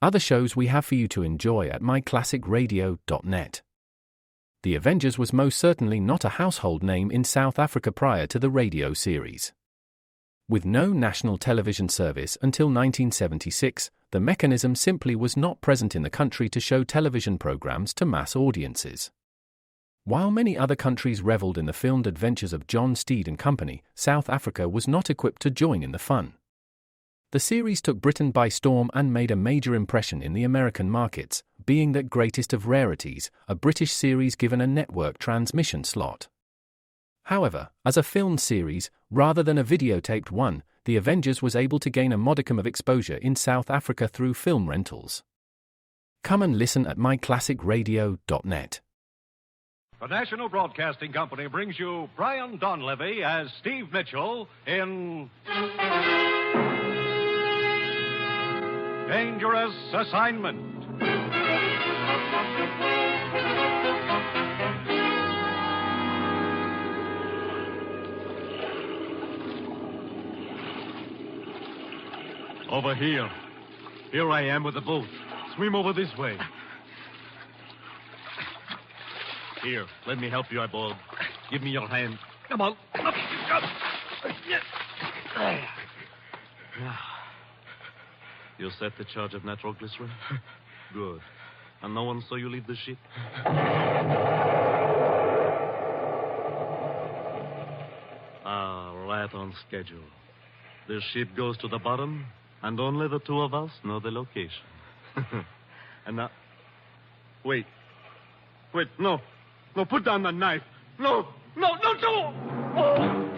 other shows we have for you to enjoy at myclassicradio.net. The Avengers was most certainly not a household name in South Africa prior to the radio series. With no national television service until 1976, the mechanism simply was not present in the country to show television programs to mass audiences. While many other countries reveled in the filmed adventures of John Steed and company, South Africa was not equipped to join in the fun. The series took Britain by storm and made a major impression in the American markets, being that greatest of rarities, a British series given a network transmission slot. However, as a filmed series, rather than a videotaped one, The Avengers was able to gain a modicum of exposure in South Africa through film rentals. Come and listen at myclassicradio.net. The National Broadcasting Company brings you Brian Donlevy as Steve Mitchell in Dangerous Assignment. Over here. Here I am with the boat. Swim over this way. Here, let me help you, Eyeball. Give me your hand. Come on. Up you come. You set the charge of nitroglycerin? Good. And no one saw you leave the ship? Right on schedule. The ship goes to the bottom, and only the two of us know the location. And now... Wait, no. No, put down the knife. No, don't! Oh!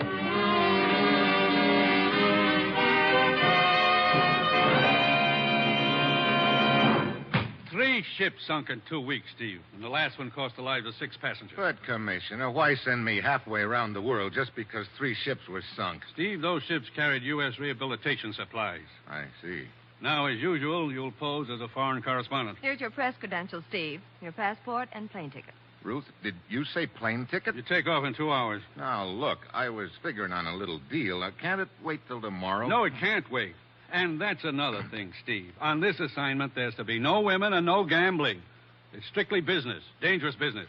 3 ships sunk in 2 weeks, Steve. And the last one cost the lives of 6 passengers. But, Commissioner, why send me halfway around the world just because 3 ships were sunk? Steve, those ships carried U.S. rehabilitation supplies. I see. Now, as usual, you'll pose as a foreign correspondent. Here's your press credentials, Steve. Your passport and plane ticket. Ruth, did you say plane ticket? You take off in 2 hours. Now, look, I was figuring on a little deal. Can't it wait till tomorrow? No, it can't wait. And that's another thing, Steve. On this assignment, there's to be no women and no gambling. It's strictly business. Dangerous business.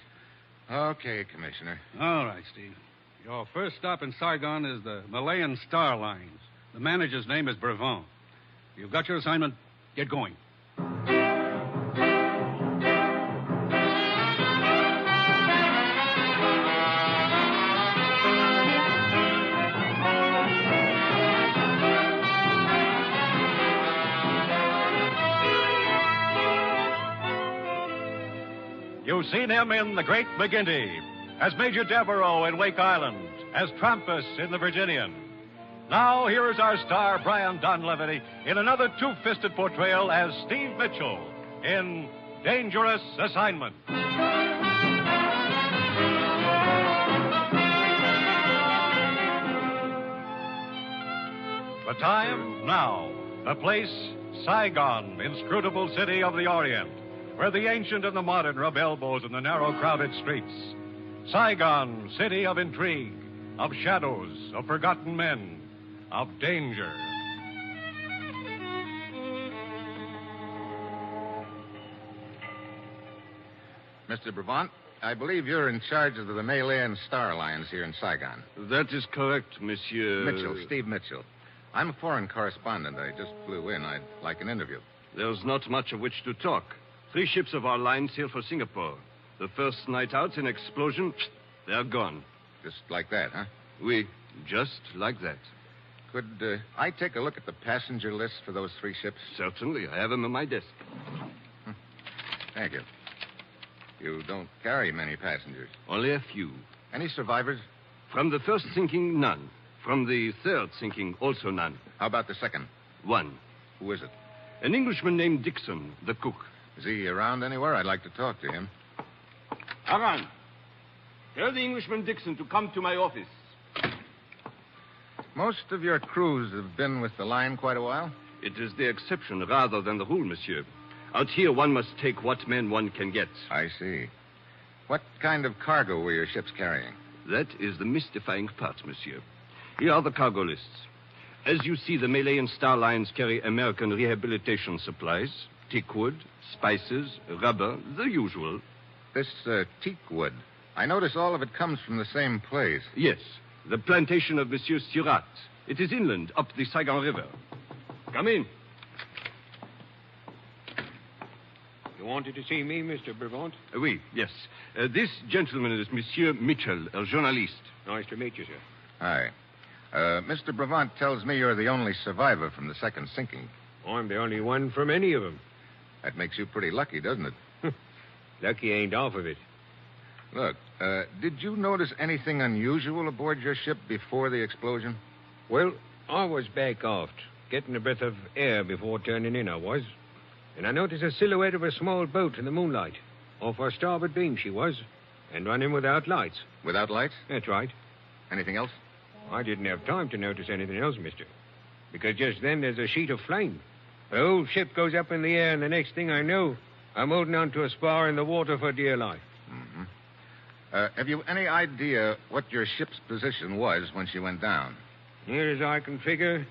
Okay, Commissioner. All right, Steve. Your first stop in Saigon is the Malayan Star Lines. The manager's name is Brevant. You've got your assignment. Get going. You've seen him in The Great McGinty, as Major Devereaux in Wake Island, as Trampas in The Virginian. Now, here is our star, Brian Donlevy, in another two-fisted portrayal as Steve Mitchell in Dangerous Assignment. The time, now. The place, Saigon, inscrutable city of the Orient, where the ancient and the modern rub elbows in the narrow, crowded streets. Saigon, city of intrigue, of shadows, of forgotten men, of danger. Mr. Brevant, I believe you're in charge of the Malayan Star Lines here in Saigon. That is correct, Monsieur... Mitchell, Steve Mitchell. I'm a foreign correspondent. I just flew in. I'd like an interview. There's not much of which to talk. 3 ships of our line sailed for Singapore. The first night out, an explosion, they're gone. Just like that, huh? Oui, just like that. Could I take a look at the passenger list for those 3 ships? Certainly. I have them on my desk. Thank you. You don't carry many passengers. Only a few. Any survivors? From the first sinking, none. From the third sinking, also none. How about the second? 1. Who is it? An Englishman named Dixon, the cook. Is he around anywhere? I'd like to talk to him. Aran, tell the Englishman Dixon to come to my office. Most of your crews have been with the line quite a while? It is the exception rather than the rule, monsieur. Out here, one must take what men one can get. I see. What kind of cargo were your ships carrying? That is the mystifying part, monsieur. Here are the cargo lists. As you see, the Malayan Star Lines carry American rehabilitation supplies. Teak wood, spices, rubber, the usual. This teak wood, I notice all of it comes from the same place. Yes, the plantation of Monsieur Surratt. It is inland, up the Saigon River. Come in. You wanted to see me, Mr. Brevant? Oui, yes. This gentleman is Monsieur Mitchell, a journalist. Nice to meet you, sir. Hi. Mr. Brevant tells me you're the only survivor from the second sinking. I'm the only one from any of them. That makes you pretty lucky, doesn't it? Lucky ain't half of it. Look, did you notice anything unusual aboard your ship before the explosion? Well, I was back aft, getting a breath of air before turning in, I was. And I noticed a silhouette of a small boat in the moonlight. Off our starboard beam she was, and running without lights. Without lights? That's right. Anything else? I didn't have time to notice anything else, mister. Because just then there's a sheet of flame. The whole ship goes up in the air, and the next thing I know, I'm holding on to a spar in the water for dear life. Mm-hmm. Have you any idea what your ship's position was when she went down? Near as I can figure,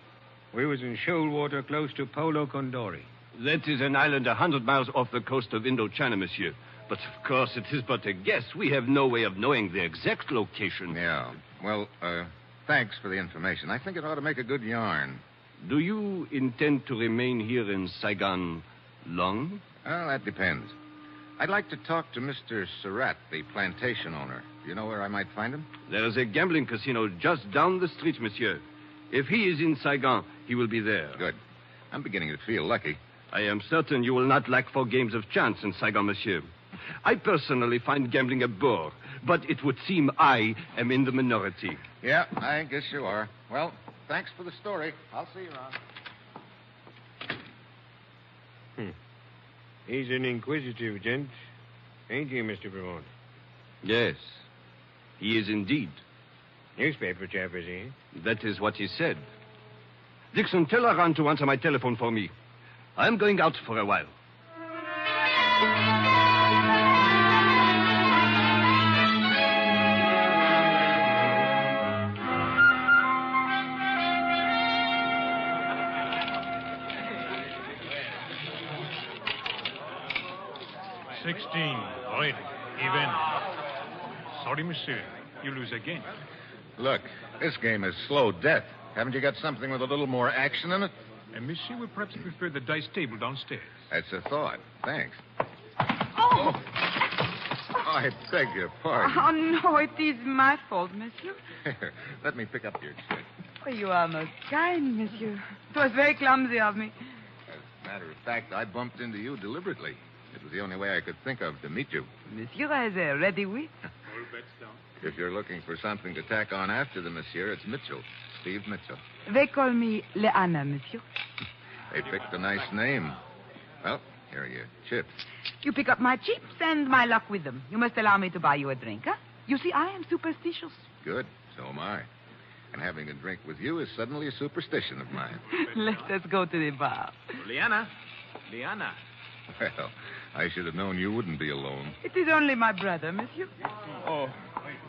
we was in shoal water close to Polo Condori. That is an island 100 miles off the coast of Indochina, monsieur. But, of course, it is but a guess. We have no way of knowing the exact location. Yeah. Well, thanks for the information. I think it ought to make a good yarn. Do you intend to remain here in Saigon long? Well, that depends. I'd like to talk to Mr. Surratt, the plantation owner. Do you know where I might find him? There is a gambling casino just down the street, monsieur. If he is in Saigon, he will be there. Good. I'm beginning to feel lucky. I am certain you will not lack for games of chance in Saigon, monsieur. I personally find gambling a bore, but it would seem I am in the minority. Yeah, I guess you are. Well, thanks for the story. I'll see you around. He's an inquisitive gent, ain't he, Mr. Brevant? Yes, he is indeed. Newspaper chap, is he? That is what he said. Dixon, tell Aran to answer my telephone for me. I'm going out for a while. Right. Even. Sorry, monsieur. You lose again. Look, this game is slow death. Haven't you got something with a little more action in it? And monsieur would perhaps prefer the dice table downstairs. That's a thought. Thanks. Oh! I beg your pardon. Oh, no, it is my fault, monsieur. Let me pick up your stick. Oh, you are most kind, monsieur. It was very clumsy of me. As a matter of fact, I bumped into you deliberately. It was the only way I could think of to meet you. Monsieur has a ready wit. All bets down. If you're looking for something to tack on after the monsieur, it's Mitchell. Steve Mitchell. They call me Leanna, monsieur. They picked a nice name. Well, here are your chips. You pick up my chips and my luck with them. You must allow me to buy you a drink, huh? You see, I am superstitious. Good. So am I. And having a drink with you is suddenly a superstition of mine. Let us go to the bar. Liana. Well, I should have known you wouldn't be alone. It is only my brother, monsieur. Oh,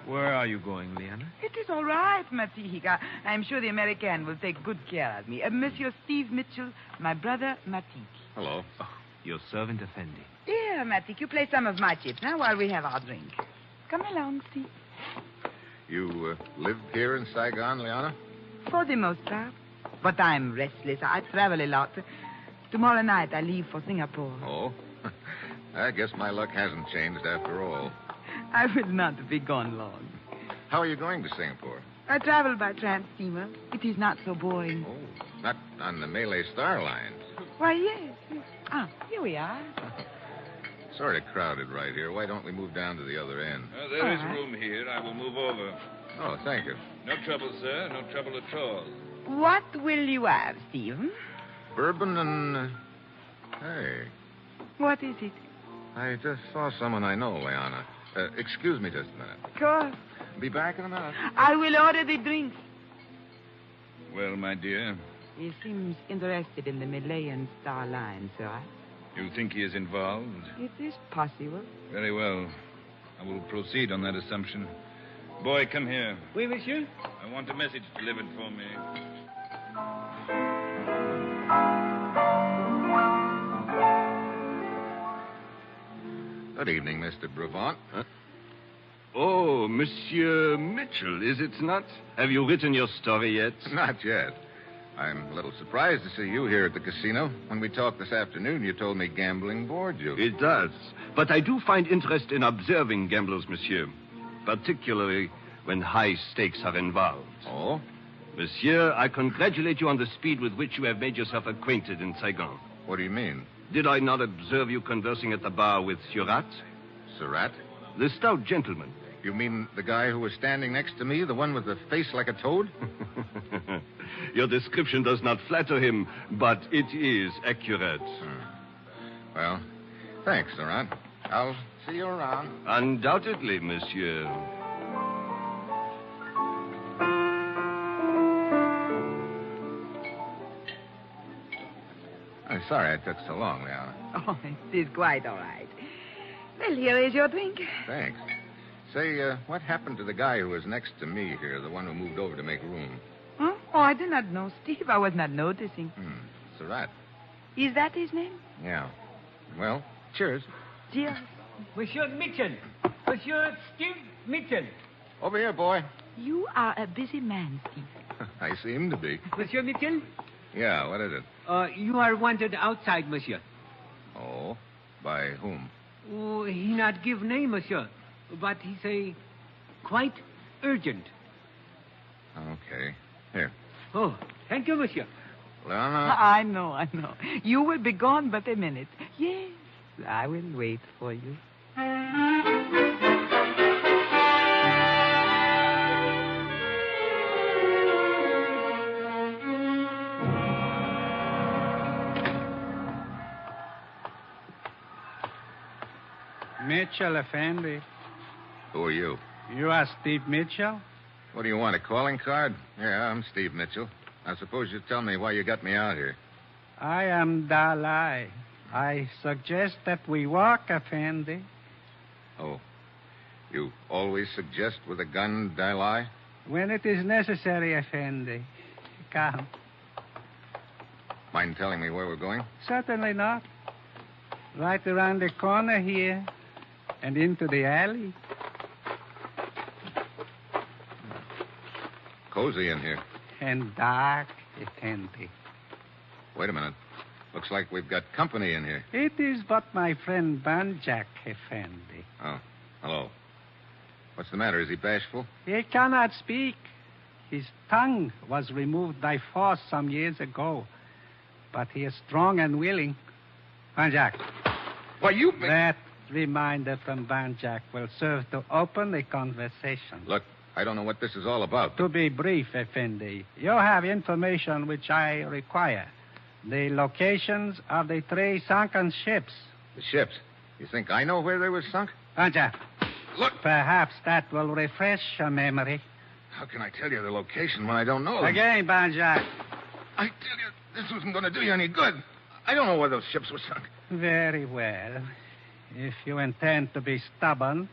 where are you going, Liana? It is all right, Matika. I'm sure the American will take good care of me. Monsieur Steve Mitchell, my brother, Matik. Hello. Oh, your servant, Effendi. Here, Matik, you play some of my chips now while we have our drink. Come along, Steve. You live here in Saigon, Liana? For the most part. But I'm restless. I travel a lot. Tomorrow night I leave for Singapore. Oh? I guess my luck hasn't changed after all. I will not be gone long. How are you going to Singapore? I travel by tramp steamer. It is not so boring. Oh, not on the Malay Star Lines. Why, yes. Ah, here we are. Sort of crowded right here. Why don't we move down to the other end? There is room here. I will move over. Oh, thank you. No trouble, sir. No trouble at all. What will you have, Stephen? Bourbon and... Hey, What is it? I just saw someone I know, Liana. Excuse me just a minute. Of course. Be back in a minute. I will order the drinks. Well, my dear, He seems interested in the Malayan Star Line, sir. you think he is involved? It is possible. Very well. I will proceed on that assumption. Boy, come here. Oui, monsieur? I want a message delivered for me. Good evening, Mr. Brevant. Oh, Monsieur Mitchell, is it not? Have you written your story yet? Not yet. I'm a little surprised to see you here at the casino. When we talked this afternoon, you told me gambling bored you. It does. But I do find interest in observing gamblers, monsieur. Particularly when high stakes are involved. Oh? Monsieur, I congratulate you on the speed with which you have made yourself acquainted in Saigon. What do you mean? Did I not observe you conversing at the bar with Surat? Surat? The stout gentleman. You mean the guy who was standing next to me, the one with the face like a toad? Your description does not flatter him, but it is accurate. Well, thanks, Surat. I'll see you around. Undoubtedly, monsieur. I'm sorry I took so long, Leona. Oh, it is quite all right. Well, here is your drink. Thanks. Say, what happened to the guy who was next to me here, the one who moved over to make room? Huh? Oh, I do not know, Steve. I was not noticing. Surat. Is that his name? Yeah. Well, cheers. Cheers. Monsieur Mitchell. Monsieur Steve Mitchell. Over here, boy. You are a busy man, Steve. I seem to be. Monsieur Mitchell? Yeah, what is it? You are wanted outside, monsieur. Oh? By whom? Oh, he not give name, monsieur. But he say quite urgent. Okay. Here. Oh, thank you, monsieur. Leona. I know. You will be gone but a minute. Yes, I will wait for you. Mitchell, Effendi. Who are you? You are Steve Mitchell? What do you want, a calling card? Yeah, I'm Steve Mitchell. I suppose you tell me why you got me out here. I am Dalai. I suggest that we walk, Effendi. Oh. You always suggest with a gun, Dalai? When it is necessary, Effendi. Come. Mind telling me where we're going? Certainly not. Right around the corner here and into the alley. Cozy in here. And dark, Effendi. Wait a minute. Looks like we've got company in here. It is but my friend Banjak, Effendi. Oh, hello. What's the matter? Is he bashful? He cannot speak. His tongue was removed by force some years ago. But he is strong and willing. Banjak. Why, you... That reminder from Banjak will serve to open the conversation. Look, I don't know what this is all about. To be brief, Effendi, you have information which I require. The locations of the 3 sunken ships. The ships? You think I know where they were sunk? Banjak. Look. Perhaps that will refresh your memory. How can I tell you the location when I don't know them? Again, Banjak. I tell you, this wasn't going to do you any good. I don't know where those ships were sunk. Very well. If you intend to be stubborn,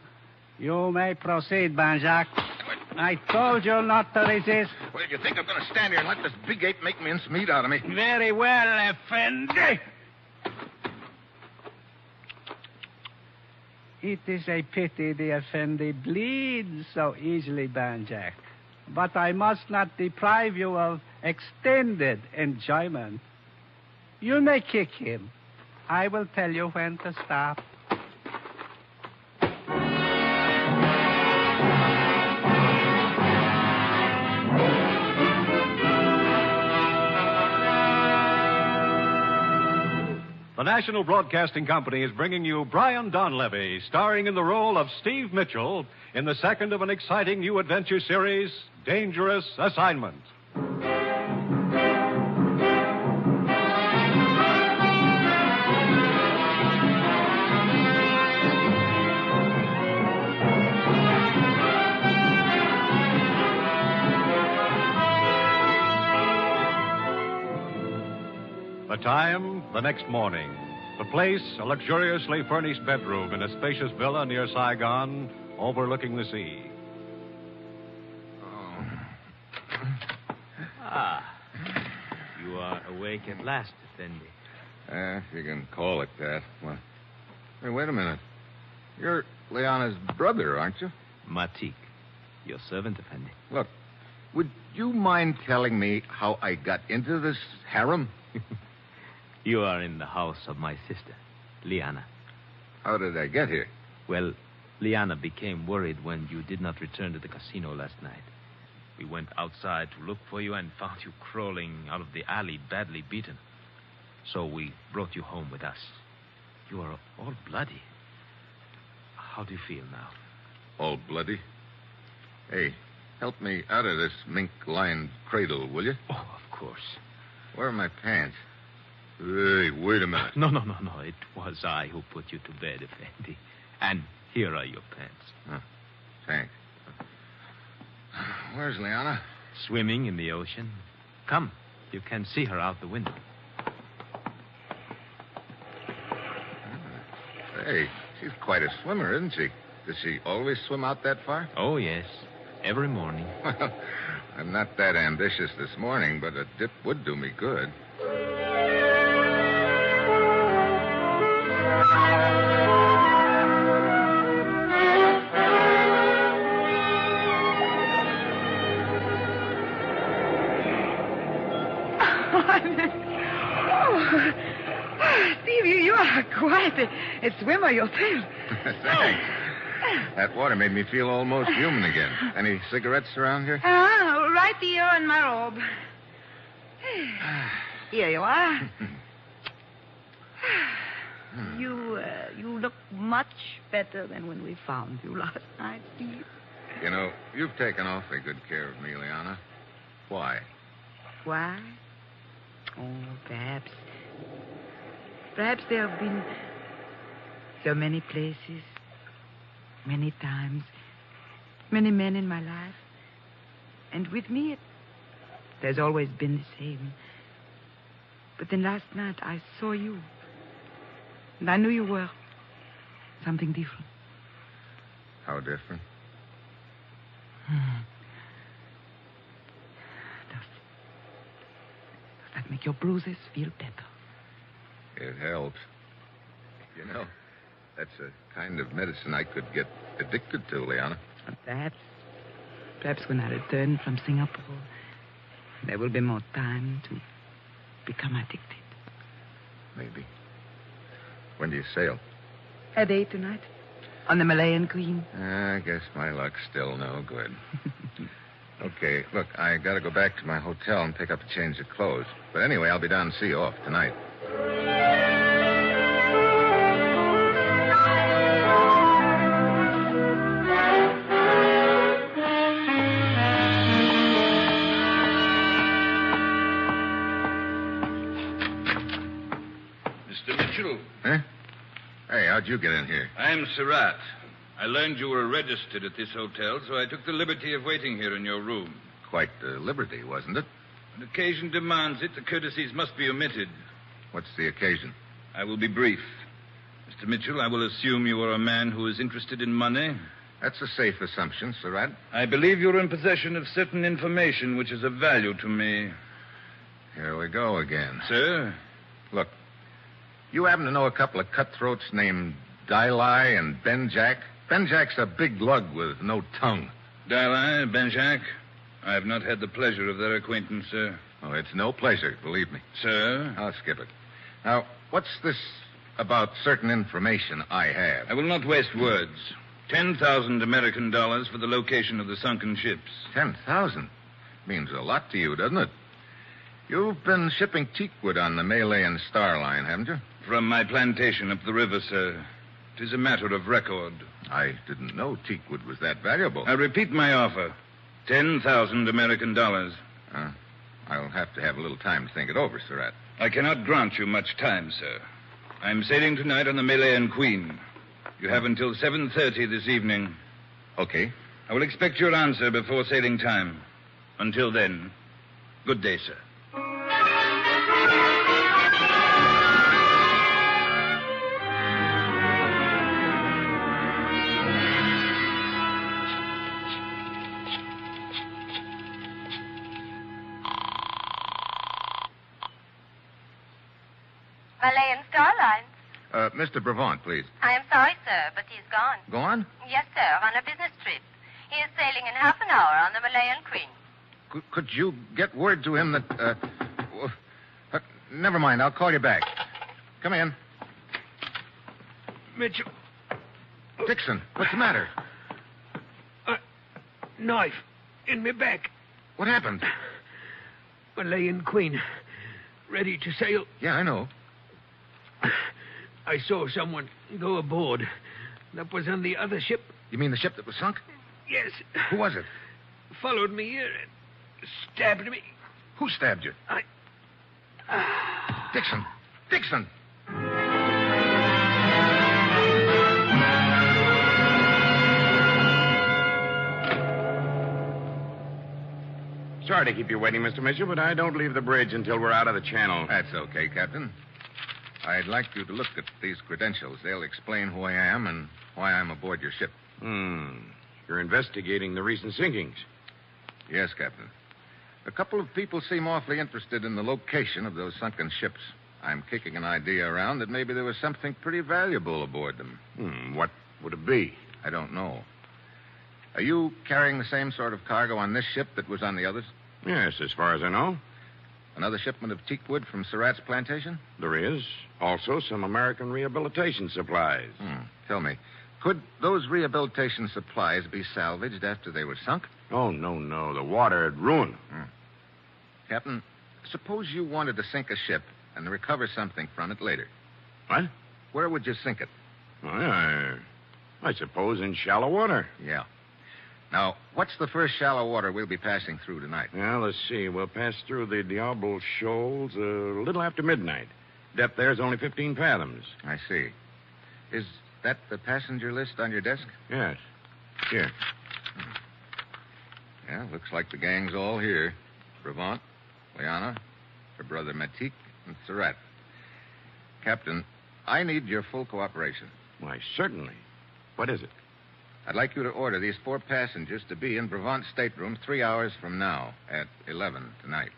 you may proceed, Banjak. I told you not to resist. Well, you think I'm going to stand here and let this big ape make mincemeat out of me? Very well, Effendi. It is a pity the Effendi bleeds so easily, Banjak. But I must not deprive you of extended enjoyment. You may kick him. I will tell you when to stop. The National Broadcasting Company is bringing you Brian Donlevy, starring in the role of Steve Mitchell in the second of an exciting new adventure series, Dangerous Assignment. The time, the next morning. The place, a luxuriously furnished bedroom in a spacious villa near Saigon, overlooking the sea. You are awake at last, Effendi. If you can call it that. Well, hey, wait a minute. You're Liana's brother, aren't you? Matik, your servant, Effendi. Look, would you mind telling me how I got into this harem? You are in the house of my sister, Liana. How did I get here? Well, Liana became worried when you did not return to the casino last night. We went outside to look for you and found you crawling out of the alley, badly beaten. So we brought you home with us. You are all bloody. How do you feel now? All bloody? Hey, help me out of this mink-lined cradle, will you? Oh, of course. Where are my pants? Hey, wait a minute. No. It was I who put you to bed, Effendi. And here are your pants. Oh, thanks. Where's Liana? Swimming in the ocean. Come, you can see her out the window. Hey, she's quite a swimmer, isn't she? Does she always swim out that far? Oh, yes. Every morning. Well, I'm not that ambitious this morning, but a dip would do me good. Steve, you are quite a swimmer yourself. Thanks. That water made me feel almost human again. Any cigarettes around here? Right here in my robe. Here you are. You look much better than when we found you last night, Steve. You know, you've taken awfully good care of me, Liana. Why? Why? Oh, perhaps. Perhaps there have been so many places, many times, many men in my life. And with me, there's always been the same. But then last night, I saw you. And I knew you were something different. How different? Does that make your bruises feel better? It helps. You know, that's a kind of medicine I could get addicted to, Liana. Perhaps when I return from Singapore, there will be more time to become addicted. Maybe. When do you sail? At 8 tonight. On the Malayan Queen. I guess my luck's still no good. Okay, look, I gotta go back to my hotel and pick up a change of clothes. But anyway, I'll be down to see you off tonight. Mr. Mitchell. Huh? Hey, how'd you get in here? I'm Surratt. I learned you were registered at this hotel, so I took the liberty of waiting here in your room. Quite a liberty, wasn't it? When occasion demands it, the courtesies must be omitted. What's the occasion? I will be brief. Mr. Mitchell, I will assume you are a man who is interested in money. That's a safe assumption, Surratt. I believe you're in possession of certain information which is of value to me. Here we go again. Sir? Look, you happen to know a couple of cutthroats named Dilai and Benjack? Benjack's a big lug with no tongue. Dilai, Benjack? I have not had the pleasure of their acquaintance, sir. Oh, it's no pleasure, believe me. Sir? I'll skip it. Now, what's this about certain information I have? I will not waste words. 10,000 American dollars for the location of the sunken ships. 10,000? Means a lot to you, doesn't it? You've been shipping teakwood on the Malayan Star Line, haven't you? From my plantation up the river, sir. It is a matter of record. I didn't know teakwood was that valuable. I repeat my offer. 10,000 American dollars. I'll have to have a little time to think it over, Surratt. I cannot grant you much time, sir. I'm sailing tonight on the Malayan Queen. You have until 7:30 this evening. Okay. I will expect your answer before sailing time. Until then, good day, sir. Malayan Star Line. Mr. Brevant, please. I am sorry, sir, but he's gone. Gone? Yes, sir, on a business trip. He is sailing in half an hour on the Malayan Queen. Could you get word to him that... never mind. I'll call you back. Come in. Mitchell. Dixon, what's the matter? Knife in my back. What happened? Malayan Queen. Ready to sail. Yeah, I know. I saw someone go aboard. That was on the other ship. You mean the ship that was sunk? Yes. Who was it? Followed me here and stabbed me. Who stabbed you? Dixon! Dixon! Sorry to keep you waiting, Mr. Mitchell, but I don't leave the bridge until we're out of the channel. That's okay, Captain. I'd like you to look at these credentials. They'll explain who I am and why I'm aboard your ship. You're investigating the recent sinkings. Yes, Captain. A couple of people seem awfully interested in the location of those sunken ships. I'm kicking an idea around that maybe there was something pretty valuable aboard them. What would it be? I don't know. Are you carrying the same sort of cargo on this ship that was on the others? Yes, as far as I know. Another shipment of teak wood from Surratt's plantation? There is. Also, some American rehabilitation supplies. Tell me, could those rehabilitation supplies be salvaged after they were sunk? Oh, no. The water had ruined them. Captain, suppose you wanted to sink a ship and recover something from it later. What? Where would you sink it? I suppose in shallow water. Yeah. Now, what's the first shallow water we'll be passing through tonight? Well, let's see. We'll pass through the Diablo Shoals a little after midnight. Depth there is only 15 fathoms. I see. Is that the passenger list on your desk? Yes. Here. Yeah, looks like the gang's all here. Brevant, Liana, her brother Matik, and Surratt. Captain, I need your full cooperation. Why, certainly. What is it? I'd like you to order these 4 passengers to be in Brevant's stateroom 3 hours from now at 11 tonight.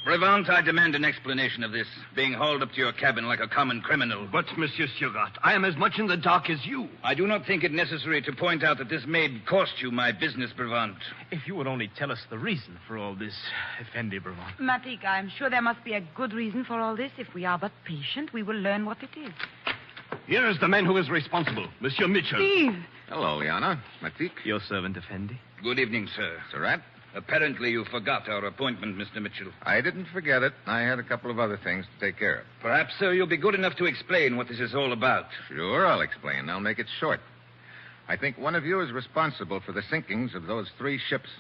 Brevant, I demand an explanation of this, being hauled up to your cabin like a common criminal. But, Monsieur Surratt, I am as much in the dark as you. I do not think it necessary to point out that this maid cost you my business, Brevant. If you would only tell us the reason for all this, Effendi Brevant. Matik, I'm sure there must be a good reason for all this. If we are but patient, we will learn what it is. Here is the man who is responsible, Monsieur Mitchell. Steve! Hello, Liana. Matik. Your servant, Effendi. Good evening, sir. Surratt. Apparently you forgot our appointment, Mr. Mitchell. I didn't forget it. I had a couple of other things to take care of. Perhaps, sir, you'll be good enough to explain what this is all about. Sure, I'll explain. I'll make it short. I think one of you is responsible for the sinkings of those 3 ships.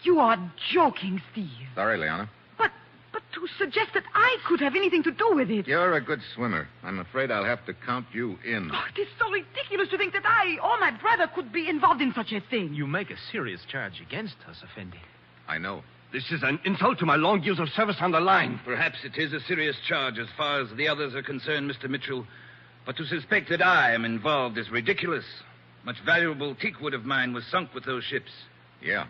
You are joking, Steve. Sorry, Liana. But to suggest that I could have anything to do with it. You're a good swimmer. I'm afraid I'll have to count you in. Oh, it is so ridiculous to think that I or my brother could be involved in such a thing. You make a serious charge against us, Effendi. I know. This is an insult to my long years of service on the line. Perhaps it is a serious charge as far as the others are concerned, Mr. Mitchell. But to suspect that I am involved is ridiculous. Much valuable teak wood of mine was sunk with those ships. Yeah.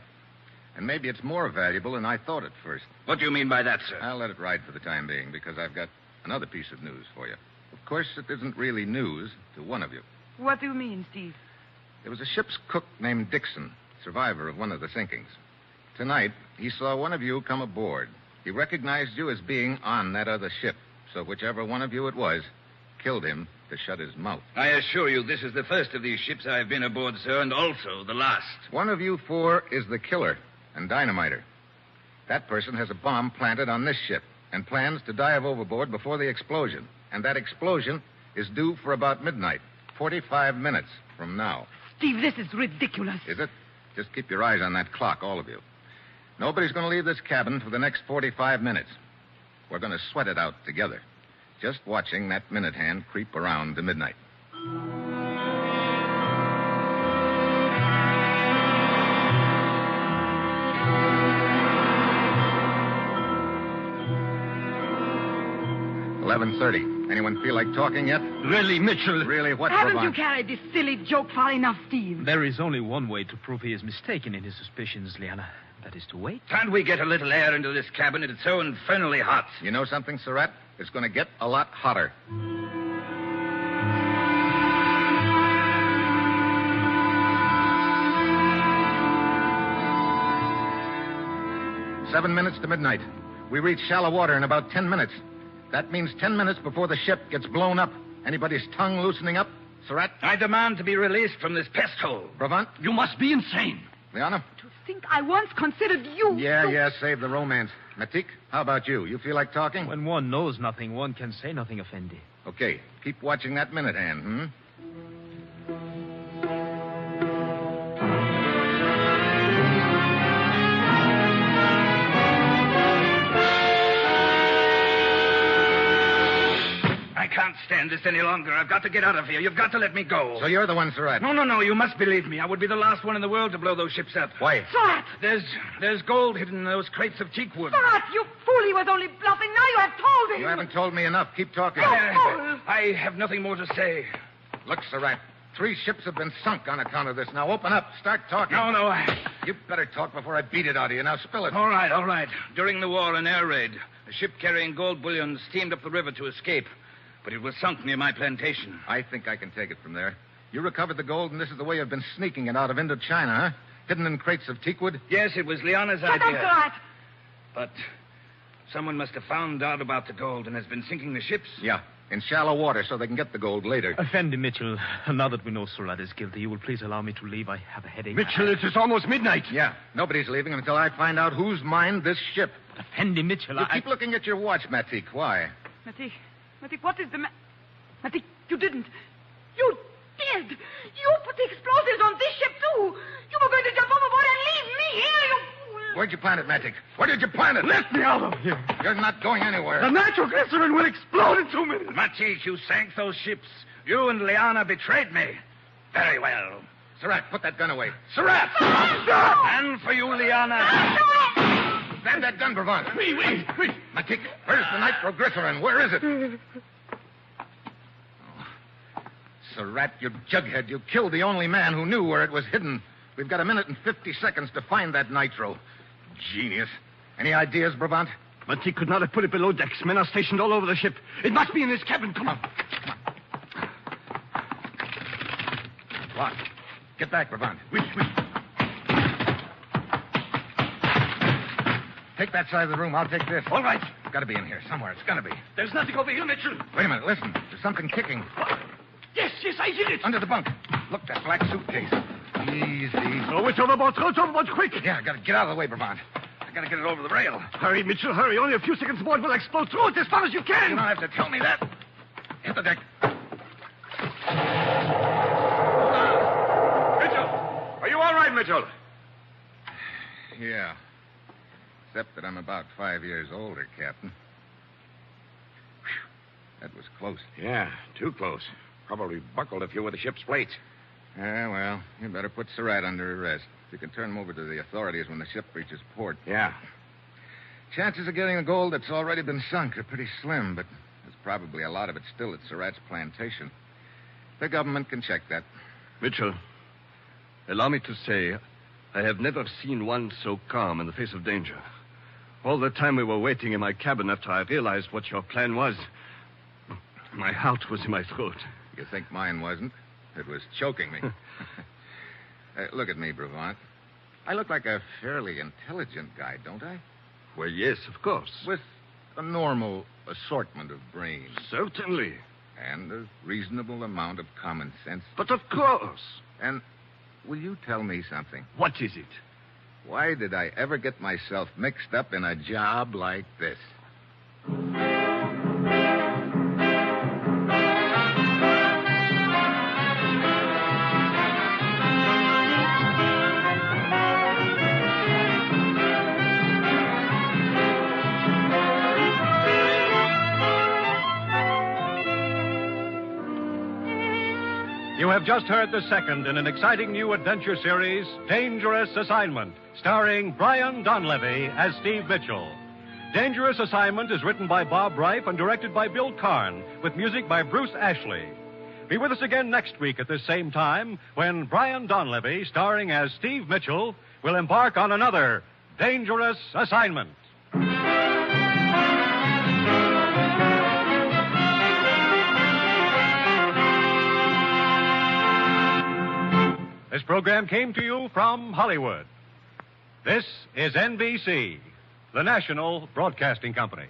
And maybe it's more valuable than I thought at first. What do you mean by that, sir? I'll let it ride for the time being, because I've got another piece of news for you. Of course, it isn't really news to one of you. What do you mean, Steve? There was a ship's cook named Dixon, survivor of one of the sinkings. Tonight, he saw one of you come aboard. He recognized you as being on that other ship, so whichever one of you it was killed him to shut his mouth. I assure you this is the first of these ships I have been aboard, sir, and also the last. One of you 4 is the killer and dynamiter. That person has a bomb planted on this ship and plans to dive overboard before the explosion. And that explosion is due for about midnight, 45 minutes from now. Steve, this is ridiculous. Is it? Just keep your eyes on that clock, all of you. Nobody's going to leave this cabin for the next 45 minutes. We're going to sweat it out together, just watching that minute hand creep around to midnight. $11:30. Anyone feel like talking yet? Really, Mitchell? Really, what, Haven't Brabant? you carried this silly joke far enough, Steve? There is only one way to prove he is mistaken in his suspicions, Liana. That is to wait. Can't we get a little air into this cabin? It's so infernally hot. You know something, Surratt? It's going to get a lot hotter. Seven minutes to midnight. We reach shallow water in about 10 minutes. That means 10 minutes before the ship gets blown up. Anybody's tongue loosening up? Surratt? I demand to be released from this pest hole. Brabant? You must be insane. Liana? Think I once considered you... Yeah, save the romance. Matik, how about you? You feel like talking? When one knows nothing, one can say nothing, Effendi. Okay, keep watching that minute hand, 'I can't stand this any longer. I've got to get out of here. You've got to let me go. So you're the one, Surratt? No. You must believe me. I would be the last one in the world to blow those ships up. Why? Surratt! There's gold hidden in those crates of teak wood. Surratt, you fool! He was only bluffing. Now you have told him. You haven't told me enough. Keep talking. I have nothing more to say. Look, Surratt, 3 ships have been sunk on account of this. Now open up. Start talking. No. You better talk before I beat it out of you. Now spill it. All right. During the war, an air raid, a ship carrying gold bullion steamed up the river to escape. But it was sunk near my plantation. I think I can take it from there. You recovered the gold, and this is the way you've been sneaking it out of Indochina, huh? Hidden in crates of teakwood? Yes, it was Liana's Shut idea. up, Surratt! But someone must have found out about the gold and has been sinking the ships. Yeah, in shallow water so they can get the gold later. Effendi Mitchell, now that we know Surratt is guilty, you will please allow me to leave. I have a headache. Mitchell, it is almost midnight. Yeah, nobody's leaving until I find out who's mined this ship. Effendi Mitchell, You keep looking at your watch, Matik. Why? Matik, what is the Matik, you didn't. You did. You put the explosives on this ship, too. You were going to jump overboard and leave me here, you fool. Where'd you plant it, Matik? Where did you plant it? Let me out of here. You're not going anywhere. The nitroglycerin will explode in 2 minutes. Matik, you sank those ships. You and Liana betrayed me. Very well. Surratt, put that gun away. Surratt! And for you, Liana. Grab that gun, Brabant. Wait. Matik, where's the nitroglycerin? Where is it? Surratt, you jughead. You killed the only man who knew where it was hidden. We've got 1 minute and 50 seconds to find that nitro. Genius. Any ideas, Brabant? Matik could not have put it below decks. Men are stationed all over the ship. It must be in this cabin. Come on. What? Get back, Brabant. Which? Take that side of the room. I'll take this. All right. It's got to be in here somewhere. It's got to be. There's nothing over here, Mitchell. Wait a minute. Listen. There's something kicking. Yes, I hear it. Under the bunk. Look, that black suitcase. Easy. Oh, it's overboard. Throw it overboard quick. Yeah, I got to get out of the way, Brabant. I got to get it over the rail. Hurry, Mitchell, hurry. Only a few seconds more, it will explode. Throw it as far as you can. You don't have to tell me that. Hit the deck. Mitchell! Are you all right, Mitchell? Yeah. Except that I'm about 5 years older, Captain. Whew. That was close. Yeah, too close. Probably buckled a few of the ship's plates. Well, you better put Surratt under arrest. You can turn him over to the authorities when the ship reaches port. Yeah. Chances of getting the gold that's already been sunk are pretty slim, but there's probably a lot of it still at Surratt's plantation. The government can check that. Mitchell, allow me to say, I have never seen one so calm in the face of danger. All the time we were waiting in my cabin after I realized what your plan was, my heart was in my throat. You think mine wasn't? It was choking me. Look at me, Brabant. I look like a fairly intelligent guy, don't I? Well, yes, of course. With a normal assortment of brains. Certainly. And a reasonable amount of common sense. But of course. And will you tell me something? What is it? Why did I ever get myself mixed up in a job like this? You have just heard the second in an exciting new adventure series, Dangerous Assignment, starring Brian Donlevy as Steve Mitchell. Dangerous Assignment is written by Bob Reif and directed by Bill Karn, with music by Bruce Ashley. Be with us again next week at this same time when Brian Donlevy, starring as Steve Mitchell, will embark on another Dangerous Assignment. This program came to you from Hollywood. This is NBC, the national broadcasting company.